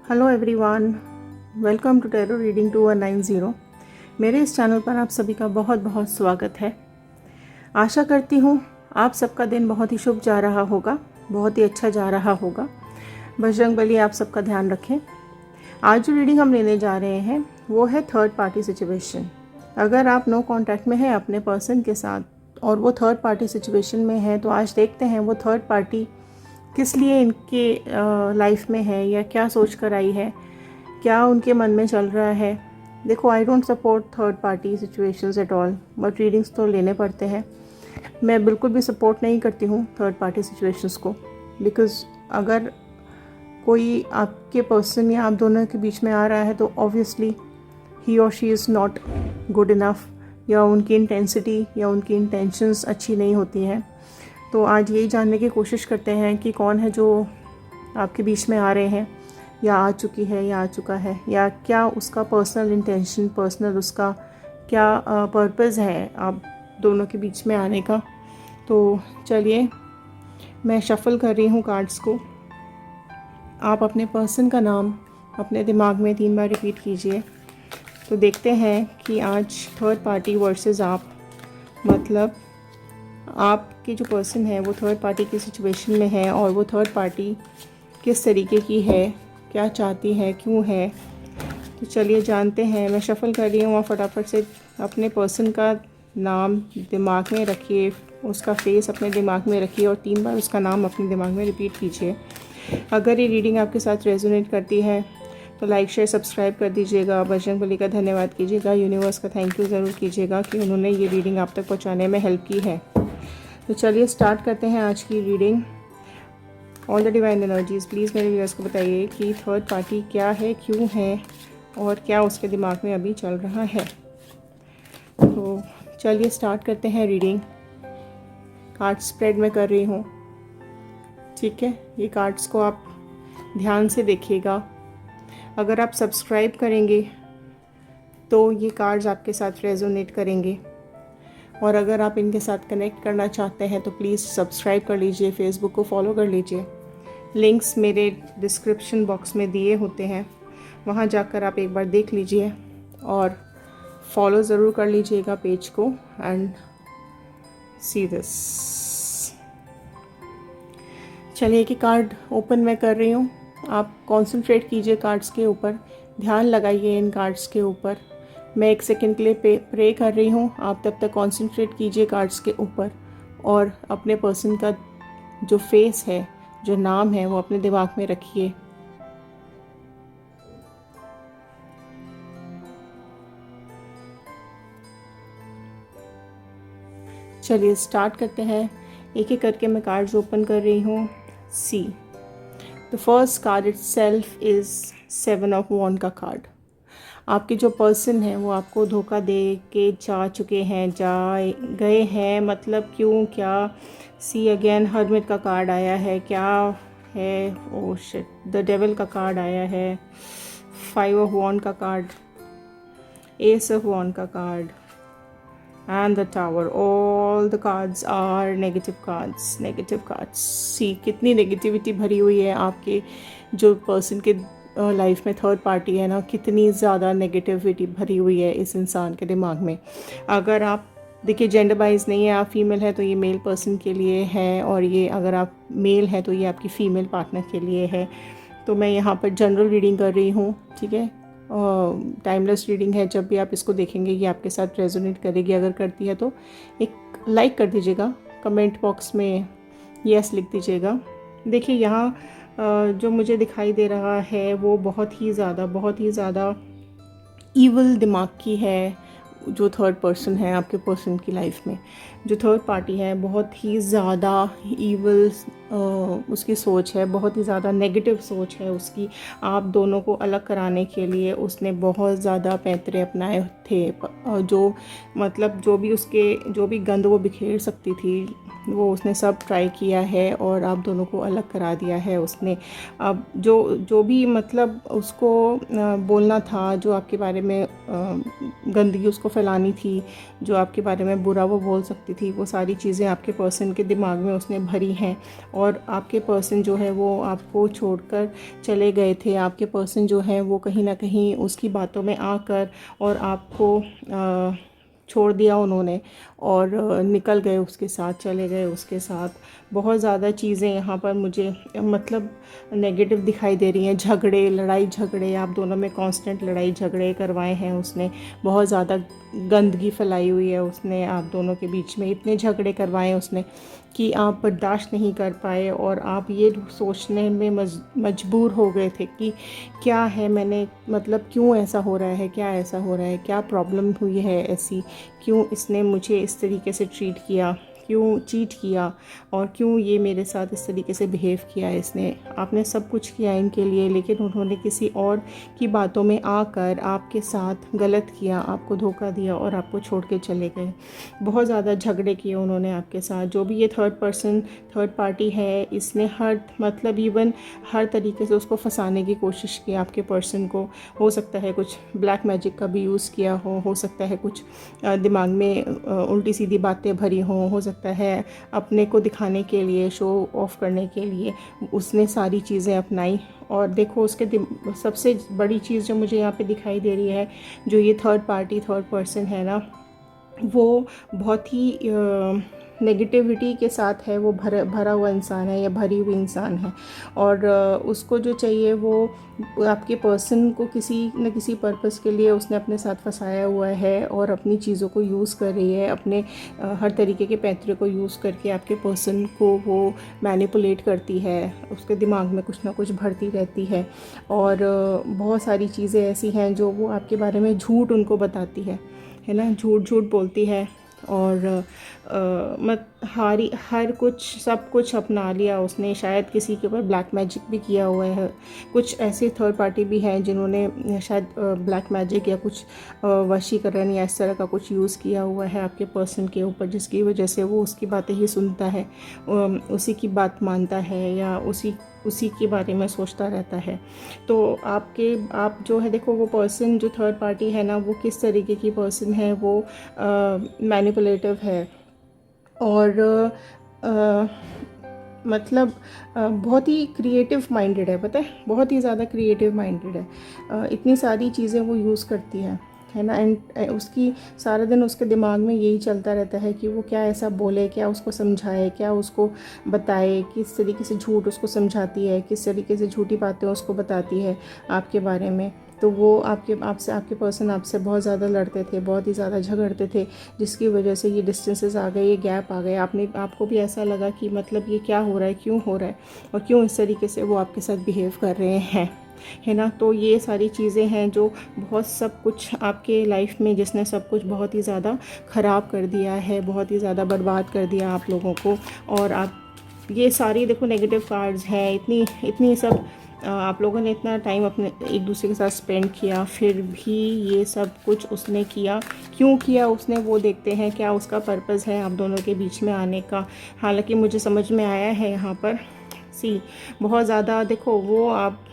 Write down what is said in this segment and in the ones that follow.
Hello everyone, welcome to tarot reading 2190। मेरे इस channel पर आप सभी का बहुत बहुत स्वागत है। आशा करती हूँ आप सबका दिन बहुत ही शुभ जा रहा होगा, बहुत ही अच्छा जा रहा होगा। बजरंगबली आप सबका ध्यान रखें। आज जो रीडिंग हम लेने जा रहे हैं वो है थर्ड पार्टी सिचुएशन। अगर आप नो कॉन्टैक्ट में हैं अपने पर्सन के साथ और वो थर्ड पार्टी सिचुएशन में है, तो आज देखते हैं वो थर्ड पार्टी किस लिए इनके लाइफ में है या क्या सोच कर आई है, क्या उनके मन में चल रहा है। देखो, I don't support third party situations at all, but readings तो लेने पड़ते हैं। मैं बिल्कुल भी सपोर्ट नहीं करती हूँ थर्ड पार्टी सिचुएशंस को, बिकॉज़ अगर कोई आपके पर्सन या आप दोनों के बीच में आ रहा है तो ऑब्वियसली ही और she is not good enough, या उनकी इंटेंसिटी या उनकी इंटेंशंस अच्छी नहीं होती हैं। तो आज यही जानने की कोशिश करते हैं कि कौन है जो आपके बीच में आ रहे हैं, या आ चुकी है या आ चुका है, या क्या उसका पर्सनल इंटेंशन, पर्सनल उसका क्या पर्पस है आप दोनों के बीच में आने का। तो चलिए, मैं शफ़ल कर रही हूँ कार्ड्स को। आप अपने पर्सन का नाम अपने दिमाग में 3 बार रिपीट कीजिए। तो देखते हैं कि आज थर्ड पार्टी वर्सेस आप, मतलब आपके जो पर्सन है वो थर्ड पार्टी की सिचुएशन में है और वो थर्ड पार्टी किस तरीके की है, क्या चाहती है, क्यों है। तो चलिए जानते हैं। मैं शफ़ल कर रही हूँ और फटाफट से अपने पर्सन का नाम दिमाग में रखिए, उसका फेस अपने दिमाग में रखिए और 3 बार उसका नाम अपने दिमाग में रिपीट कीजिए। अगर ये रीडिंग आपके साथ रेजोनेट करती है तो लाइक शेयर सब्सक्राइब कर दीजिएगा। बजरंगबली का धन्यवाद कीजिएगा, यूनिवर्स का थैंक यू ज़रूर कीजिएगा कि उन्होंने ये रीडिंग आप तक पहुँचाने में हेल्प की है। तो चलिए स्टार्ट करते हैं आज की reading. All the divine energies, please मेरे व्यूअर्स को बताइए कि थर्ड पार्टी क्या है, क्यों है और क्या उसके दिमाग में अभी चल रहा है। तो चलिए स्टार्ट करते हैं रीडिंग। कार्ड स्प्रेड मैं कर रही हूँ, ठीक है। ये कार्ड्स को आप ध्यान से देखिएगा। अगर आप सब्सक्राइब करेंगे तो ये कार्ड्स आपके साथ रेजोनेट करेंगे, और अगर आप इनके साथ कनेक्ट करना चाहते हैं तो प्लीज़ सब्सक्राइब कर लीजिए, फेसबुक को फॉलो कर लीजिए। लिंक्स मेरे डिस्क्रिप्शन बॉक्स में दिए होते हैं, वहाँ जाकर आप एक बार देख लीजिए और फॉलो ज़रूर कर लीजिएगा पेज को। And see this. चलिए कि कार्ड ओपन मैं कर रही हूँ। आप कॉन्सेंट्रेट कीजिए कार्ड्स के ऊपर, ध्यान लगाइए इन कार्ड्स के ऊपर। मैं 1 सेकेंड के लिए प्रे कर रही हूँ, आप तब तक कॉन्सेंट्रेट कीजिए कार्ड्स के ऊपर और अपने पर्सन का जो फेस है, जो नाम है, वो अपने दिमाग में रखिए। चलिए स्टार्ट करते हैं। एक एक करके मैं कार्ड्स ओपन कर रही हूँ। See the first card itself is 7 of wand का कार्ड। आपके जो पर्सन हैं वो आपको धोखा दे के जा चुके हैं, गए हैं, मतलब क्यों, क्या। सी अगेन हर्मिट का कार्ड आया है, क्या है, ओ शिट, द डेविल का कार्ड आया है, 5 ऑफ वॉन्ड का कार्ड, एस ऑफ वॉन्ड का card and the tower. All the cards are negative cards, negative cards. See कितनी नेगेटिविटी भरी हुई है आपके जो पर्सन के लाइफ में थर्ड पार्टी है ना, कितनी ज़्यादा नेगेटिविटी भरी हुई है इस इंसान के दिमाग में। अगर आप देखिए, जेंडर वाइज नहीं है, आप फीमेल है तो ये मेल पर्सन के लिए है, और ये अगर आप मेल है तो ये आपकी फ़ीमेल पार्टनर के लिए है। तो मैं यहाँ पर जनरल रीडिंग कर रही हूँ, ठीक है। टाइमलेस रीडिंग है, जब भी आप इसको देखेंगे ये आपके साथ रेजोनेट करेगी। अगर करती है तो एक लाइक कर दीजिएगा, कमेंट बॉक्स में यस लिख दीजिएगा। देखिए यहाँ जो मुझे दिखाई दे रहा है वो बहुत ही ज़्यादा ईवल दिमाग की है। जो थर्ड पर्सन है आपके पर्सन की लाइफ में, जो थर्ड पार्टी है, बहुत ही ज़्यादा ईवल उसकी सोच है, बहुत ही ज़्यादा नेगेटिव सोच है उसकी। आप दोनों को अलग कराने के लिए उसने बहुत ज़्यादा पैंतरे अपनाए थे, जो मतलब जो भी गंद वो बिखेर सकती थी वो उसने सब ट्राई किया है और आप दोनों को अलग करा दिया है उसने। अब जो भी मतलब उसको बोलना था, जो आपके बारे में गंदगी उसको फैलानी थी, जो आपके बारे में बुरा वो बोल सकती थी, वो सारी चीज़ें आपके पर्सन के दिमाग में उसने भरी हैं। और आपके पर्सन जो है वो आपको छोड़कर चले गए थे। आपके पर्सन जो है वो कहीं ना कहीं उसकी बातों में आकर और आपको छोड़ दिया उन्होंने और निकल गए उसके साथ, चले गए उसके साथ। बहुत ज़्यादा चीज़ें यहाँ पर मुझे मतलब नेगेटिव दिखाई दे रही हैं। झगड़े, लड़ाई झगड़े, आप दोनों में कांस्टेंट लड़ाई झगड़े करवाए हैं उसने। बहुत ज़्यादा गंदगी फैलाई हुई है उसने आप दोनों के बीच में। इतने झगड़े करवाए उसने कि आप बर्दाश्त नहीं कर पाए और आप ये सोचने में मजबूर हो गए थे कि क्या है, मैंने मतलब क्यों ऐसा हो रहा है, क्या ऐसा हो रहा है, क्या प्रॉब्लम हुई है ऐसी, क्यों इसने मुझे इस तरीके से ट्रीट किया, क्यों चीट किया और क्यों ये मेरे साथ इस तरीके से बिहेव किया इसने। आपने सब कुछ किया इनके लिए, लेकिन उन्होंने किसी और की बातों में आकर आपके साथ गलत किया, आपको धोखा दिया और आपको छोड़ के चले गए। बहुत ज़्यादा झगड़े किए उन्होंने आपके साथ। जो भी ये थर्ड पार्टी है, इसने मतलब इवन हर तरीके से उसको फंसाने की कोशिश की आपके पर्सन को। हो सकता है कुछ ब्लैक मैजिक का भी यूज़ किया हो सकता है कुछ दिमाग में उल्टी सीधी बातें भरी हो सकता है अपने को दिखाने के लिए, शो ऑफ करने के लिए उसने सारी चीज़ें अपनाई। और देखो उसके सबसे बड़ी चीज़ जो मुझे यहाँ पे दिखाई दे रही है, जो ये थर्ड पर्सन है ना, वो बहुत ही नेगेटिविटी के साथ है, वो भरा हुआ इंसान है या भरी हुई इंसान है। और उसको जो चाहिए वो आपके पर्सन को किसी न किसी पर्पस के लिए उसने अपने साथ फंसाया हुआ है और अपनी चीज़ों को यूज़ कर रही है, अपने हर तरीके के पैंतरे को यूज़ करके आपके पर्सन को वो मैनिपुलेट करती है, उसके दिमाग में कुछ ना कुछ भरती रहती है। और बहुत सारी चीज़ें ऐसी हैं जो वो आपके बारे में झूठ उनको बताती है ना, झूठ बोलती है। और हर कुछ सब कुछ अपना लिया उसने। शायद किसी के ऊपर ब्लैक मैजिक भी किया हुआ है। कुछ ऐसे थर्ड पार्टी भी हैं जिन्होंने शायद ब्लैक मैजिक या कुछ वशीकरण या इस तरह का कुछ यूज़ किया हुआ है आपके पर्सन के ऊपर, जिसकी वजह से वो उसकी बातें ही सुनता है, उसी की बात मानता है या उसी के बारे में सोचता रहता है। तो आप जो है, देखो वो पर्सन जो थर्ड पार्टी है ना, वो किस तरीके की पर्सन है, वो मैनिपुलेटिव है और मतलब बहुत ही क्रिएटिव माइंडेड है, पता है, बहुत ही ज़्यादा क्रिएटिव माइंडेड है। इतनी सारी चीज़ें वो यूज़ करती है ना। एंड उसकी सारा दिन उसके दिमाग में यही चलता रहता है कि वो क्या ऐसा बोले, क्या उसको समझाए, क्या उसको बताए, किस तरीके से झूठ उसको समझाती है, किस तरीके से झूठी बातें उसको बताती है आपके बारे में। तो वो आपके पर्सन आपसे बहुत ज़्यादा लड़ते थे, बहुत ही ज़्यादा झगड़ते थे, जिसकी वजह से ये डिस्टेंसेस आ गए, ये गैप आ गए। आपको भी ऐसा लगा कि मतलब ये क्या हो रहा है, क्यों हो रहा है और क्यों इस तरीके से वो आपके साथ बिहेव कर रहे हैं, है ना। तो ये सारी चीज़ें हैं जो बहुत सब कुछ आपके लाइफ में, जिसने सब कुछ बहुत ही ज़्यादा ख़राब कर दिया है, बहुत ही ज़्यादा बर्बाद कर दिया आप लोगों को। और आप ये सारी देखो नेगेटिव कार्ड्स हैं, इतनी सब आप लोगों ने इतना टाइम अपने एक दूसरे के साथ स्पेंड किया, फिर भी ये सब कुछ उसने किया। क्यों किया उसने, वो देखते हैं, क्या उसका पर्पस है आप दोनों के बीच में आने का। हालांकि मुझे समझ में आया है यहाँ पर बहुत ज़्यादा देखो वो आप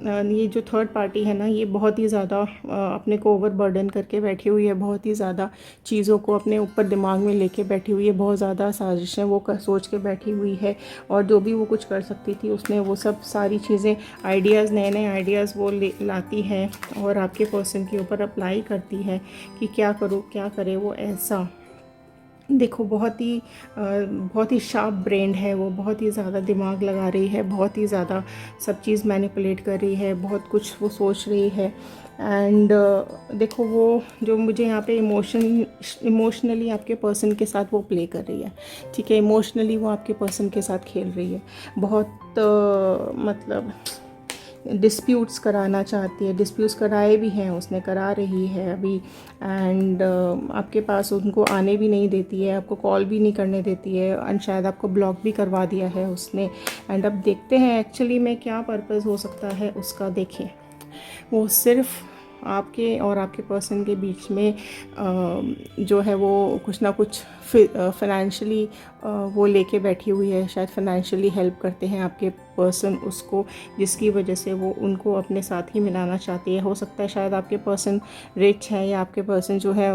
ये जो थर्ड पार्टी है ना, ये बहुत ही ज़्यादा अपने को ओवर बर्डन करके बैठी हुई है, बहुत ही ज़्यादा चीज़ों को अपने ऊपर दिमाग में लेके बैठी हुई है, बहुत ज़्यादा साजिशें वो सोच के बैठी हुई है। और जो भी वो कुछ कर सकती थी उसने वो सब सारी चीज़ें, आइडियाज़, नए आइडियाज़ वो लाती है और आपके पर्सन के ऊपर अप्लाई करती है कि क्या करो, क्या करे वो ऐसा। देखो बहुत ही शार्प ब्रेन है वो, बहुत ही ज़्यादा दिमाग लगा रही है, बहुत ही ज़्यादा सब चीज़ मैनिपुलेट कर रही है, बहुत कुछ वो सोच रही है। एंड देखो वो जो मुझे यहाँ पे इमोशनली आपके पर्सन के साथ वो प्ले कर रही है, ठीक है, इमोशनली वो आपके पर्सन के साथ खेल रही है। बहुत मतलब डिस्प्यूट्स कराना चाहती है, डिस्प्यूट्स कराए भी हैं, उसने करा रही है अभी। एंड आपके पास उनको आने भी नहीं देती है, आपको कॉल भी नहीं करने देती है, एंड शायद आपको ब्लॉक भी करवा दिया है उसने। एंड अब देखते हैं एक्चुअली में क्या पर्पस हो सकता है उसका। देखिए, वो सिर्फ आपके और आपके पर्सन के बीच में जो है वो कुछ ना कुछ फाइनेंशियली वो लेके बैठी हुई है। शायद फाइनेंशियली हेल्प करते हैं आपके पर्सन उसको, जिसकी वजह से वो उनको अपने साथ ही मिलाना चाहती है। हो सकता है शायद आपके पर्सन रिच है, या आपके पर्सन जो है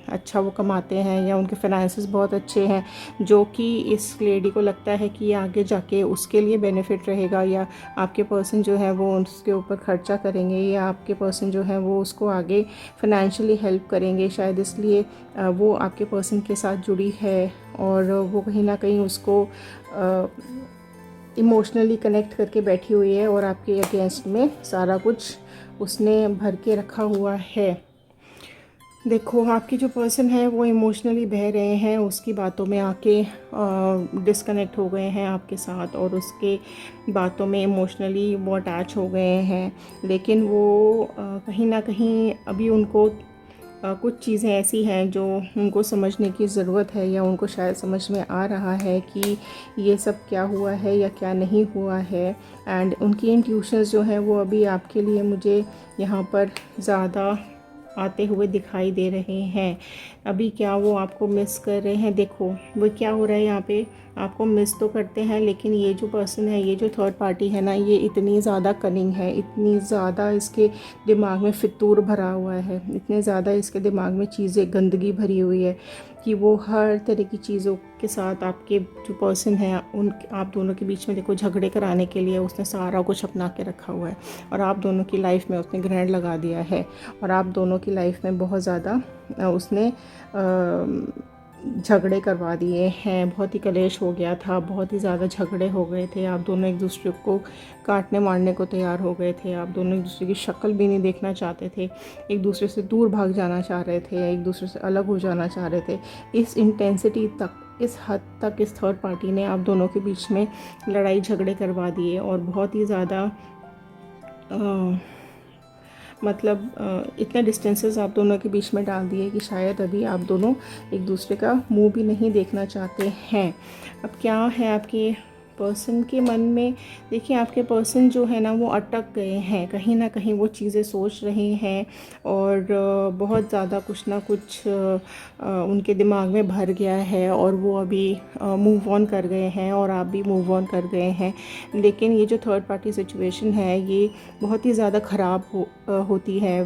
अच्छा वो कमाते हैं, या उनके फाइनेंसेस बहुत अच्छे हैं, जो कि इस लेडी को लगता है कि आगे जाके उसके लिए बेनिफिट रहेगा, या आपके पर्सन जो है वो उसके ऊपर खर्चा करेंगे, या आपके पर्सन जो है वो उसको आगे फाइनेंशियली हेल्प करेंगे। शायद इसलिए वो आपके पर्सन के साथ जुड़ी है, और वो कहीं ना कहीं उसको इमोशनली कनेक्ट करके बैठी हुई है, और आपके अगेंस्ट में सारा कुछ उसने भर के रखा हुआ है। देखो, आपके जो पर्सन है वो इमोशनली बह रहे हैं, उसकी बातों में आके डिस्कनेक्ट हो गए हैं आपके साथ, और उसके बातों में इमोशनली वो अटैच हो गए हैं। लेकिन वो कहीं ना कहीं अभी उनको कुछ चीज़ें ऐसी हैं जो उनको समझने की ज़रूरत है, या उनको शायद समझ में आ रहा है कि ये सब क्या हुआ है या क्या नहीं हुआ है। एंड उनकी इंट्यूशंस जो हैं वो अभी आपके लिए मुझे यहाँ पर ज़्यादा आते हुए दिखाई दे रहे हैं। अभी क्या वो आपको मिस कर रहे हैं? देखो, वो क्या हो रहा है यहाँ पे, आपको मिस तो करते हैं, लेकिन ये जो पर्सन है, ये जो थर्ड पार्टी है ना, ये इतनी ज़्यादा कनिंग है, इतनी ज़्यादा इसके दिमाग में फितूर भरा हुआ है, इतने ज़्यादा इसके दिमाग में चीज़ें गंदगी भरी हुई है कि वो हर तरह की चीज़ों के साथ आपके जो पर्सन है उन आप दोनों के बीच में देखो झगड़े कराने के लिए उसने सारा कुछ अपना के रखा हुआ है, और आप दोनों की लाइफ में उसने ग्रहण लगा दिया है, और आप दोनों की लाइफ में बहुत ज़्यादा उसने झगड़े करवा दिए हैं। बहुत ही कलेश हो गया था, बहुत ही ज़्यादा झगड़े हो गए थे, आप दोनों एक दूसरे को काटने मारने को तैयार हो गए थे, आप दोनों एक दूसरे की शक्ल भी नहीं देखना चाहते थे, एक दूसरे से दूर भाग जाना चाह रहे थे, एक दूसरे से अलग हो जाना चाह रहे थे। इस इंटेंसिटी तक, इस हद तक इस थर्ड पार्टी ने आप दोनों के बीच में लड़ाई झगड़े करवा दिए, और बहुत ही ज़्यादा मतलब इतने डिस्टेंसेस आप दोनों के बीच में डाल दिए कि शायद अभी आप दोनों एक दूसरे का मुंह भी नहीं देखना चाहते हैं। अब क्या है आपके पर्सन के मन में? देखिए, आपके पर्सन जो है ना वो अटक गए हैं, कहीं ना कहीं वो चीज़ें सोच रहे हैं, और बहुत ज़्यादा कुछ ना कुछ उनके दिमाग में भर गया है, और वो अभी मूव ऑन कर गए हैं, और आप भी मूव ऑन कर गए हैं। लेकिन ये जो थर्ड पार्टी सिचुएशन है ये बहुत ही ज़्यादा ख़राब होती है।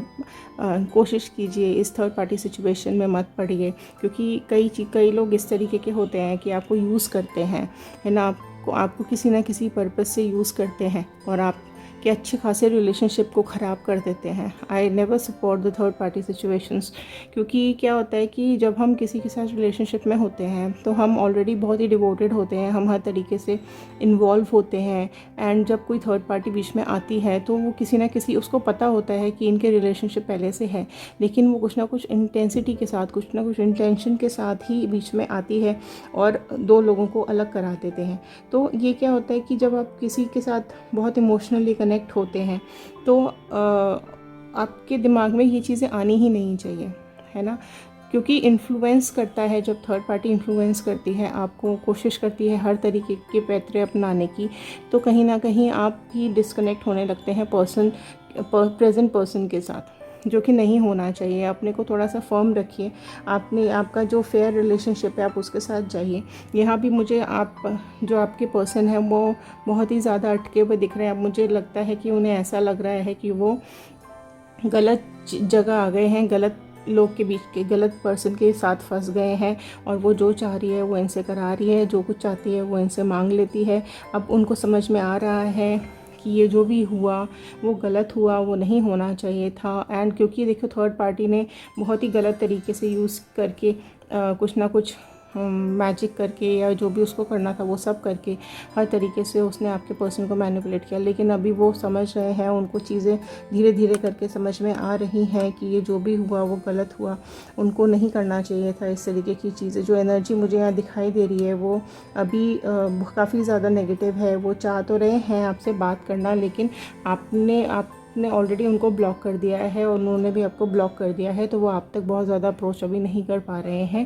कोशिश कीजिए इस थर्ड पार्टी सिचुएशन में मत पड़िए, क्योंकि कई लोग इस तरीके के होते हैं कि आपको यूज़ करते हैं, है ना, आपको किसी ना किसी पर्पस से यूज़ करते हैं, और आप के अच्छे खासे रिलेशनशिप को ख़राब कर देते हैं। I never support the third party situations, क्योंकि क्या होता है कि जब हम किसी के साथ रिलेशनशिप में होते हैं तो हम ऑलरेडी बहुत ही डिवोटेड होते हैं, हम हर तरीके से इन्वॉल्व होते हैं, एंड जब कोई थर्ड पार्टी बीच में आती है तो वो किसी ना किसी, उसको पता होता है कि इनके रिलेशनशिप पहले से है, लेकिन वो कुछ ना कुछ इंटेंसिटी के साथ, कुछ ना कुछ इंटेंशन के साथ ही बीच में आती है, और दो लोगों को अलग करा देते हैं। तो ये क्या होता है कि जब आप किसी के साथ बहुत इमोशनली कनेक्ट होते हैं तो आपके दिमाग में ये चीज़ें आनी ही नहीं चाहिए, है ना, क्योंकि इन्फ्लुएंस करता है। जब थर्ड पार्टी इन्फ्लुएंस करती है आपको, कोशिश करती है हर तरीके के पैतरे अपनाने की, तो कहीं ना कहीं आप भी डिस्कनेक्ट होने लगते हैं प्रेजेंट पर्सन के साथ, जो कि नहीं होना चाहिए। अपने को थोड़ा सा फर्म रखिए, आपका जो फेयर रिलेशनशिप है आप उसके साथ जाइए। यहाँ भी मुझे जो आपके पर्सन है वो बहुत ही ज़्यादा अटके हुए दिख रहे हैं। अब मुझे लगता है कि उन्हें ऐसा लग रहा है कि वो गलत जगह आ गए हैं, गलत लोग के बीच के, गलत पर्सन के साथ फंस गए हैं, और वो जो चाह रही है वो इनसे करा रही है, जो कुछ चाहती है वो इनसे मांग लेती है। अब उनको समझ में आ रहा है कि ये जो भी हुआ वो गलत हुआ, वो नहीं होना चाहिए था। एंड क्योंकि देखो थर्ड पार्टी ने बहुत ही गलत तरीके से यूज़ करके कुछ ना कुछ मैजिक करके या जो भी उसको करना था वो सब करके हर तरीके से उसने आपके पर्सन को मैनिपुलेट किया। लेकिन अभी वो समझ रहे हैं, उनको चीज़ें धीरे धीरे करके समझ में आ रही हैं कि ये जो भी हुआ वो गलत हुआ, उनको नहीं करना चाहिए था इस तरीके की चीज़ें। जो एनर्जी मुझे यहाँ दिखाई दे रही है वो अभी काफ़ी ज़्यादा नेगेटिव है। वो चाह तो रहे हैं आपसे बात करना, लेकिन आपने ऑलरेडी उनको ब्लॉक कर दिया है और उन्होंने भी आपको ब्लॉक कर दिया है, तो वो आप तक बहुत ज़्यादा अप्रोच अभी नहीं कर पा रहे हैं।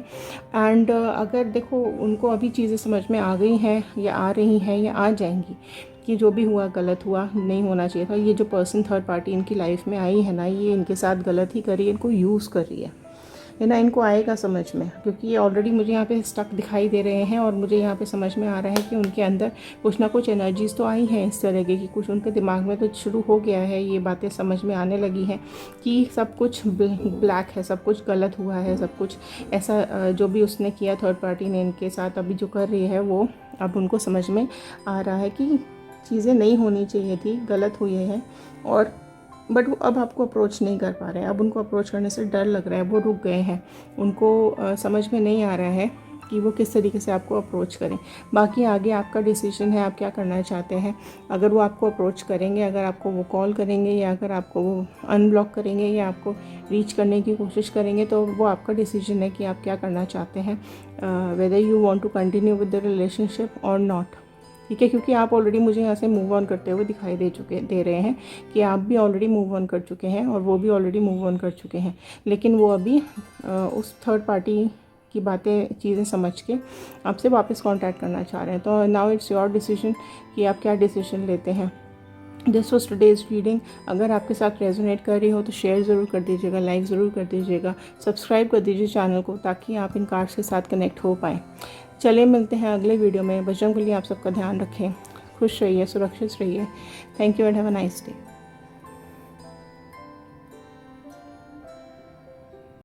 एंड अगर देखो उनको अभी चीज़ें समझ में आ गई हैं या आ रही हैं या आ जाएंगी कि जो भी हुआ गलत हुआ, नहीं होना चाहिए था। ये जो पर्सन थर्ड पार्टी इनकी लाइफ में आई है ना, ये इनके साथ गलत ही कर रही है, इनको यूज़ कर रही है ना। इनको आएगा समझ में, क्योंकि ये ऑलरेडी मुझे यहाँ पे स्टक दिखाई दे रहे हैं और मुझे यहाँ पे समझ में आ रहा है कि उनके अंदर कुछ ना कुछ एनर्जीज़ तो आई हैं इस तरह की, कुछ उनके दिमाग में तो शुरू हो गया है, ये बातें समझ में आने लगी हैं कि सब कुछ ब्लैक है, सब कुछ गलत हुआ है, सब कुछ ऐसा जो भी उसने किया थर्ड पार्टी ने इनके साथ अभी जो कर रही है वो अब उनको समझ में आ रहा है कि चीज़ें नहीं होनी चाहिए थी, गलत हुई है। और बट वो अब आपको अप्रोच नहीं कर पा रहे हैं, अब उनको अप्रोच करने से डर लग रहा है, वो रुक गए हैं। उनको समझ में नहीं आ रहा है कि वो किस तरीके से आपको अप्रोच करें। बाकी आगे आपका डिसीजन है, आप क्या करना चाहते हैं। अगर वो आपको अप्रोच करेंगे, अगर आपको वो कॉल करेंगे या अगर आपको वो अनब्लॉक करेंगे या आपको रीच करने की कोशिश करेंगे, तो वो आपका डिसीजन है कि आप क्या करना चाहते हैं, whether you want to continue with the relationship और नॉट। ठीक है, क्योंकि आप ऑलरेडी मुझे यहाँ से मूव ऑन करते हुए दिखाई दे रहे हैं कि आप भी ऑलरेडी मूव ऑन कर चुके हैं और वो भी ऑलरेडी मूव ऑन कर चुके हैं। लेकिन वो अभी उस थर्ड पार्टी की बातें चीज़ें समझ के आपसे वापस कांटेक्ट करना चाह रहे हैं। तो नाउ इट्स योर डिसीजन कि आप क्या डिसीजन लेते हैं। This was today's reading. अगर आपके साथ रेजोनेट कर रही हो तो शेयर ज़रूर कर दीजिएगा, लाइक ज़रूर कर दीजिएगा, सब्सक्राइब कर दीजिए चैनल को, ताकि आप इन कार्ड्स के साथ कनेक्ट हो पाएँ। चलिए मिलते हैं अगले वीडियो में। बच्चों के लिए आप सबका ध्यान रखें, खुश रहिए, सुरक्षित रहिए। Thank you and have a nice day.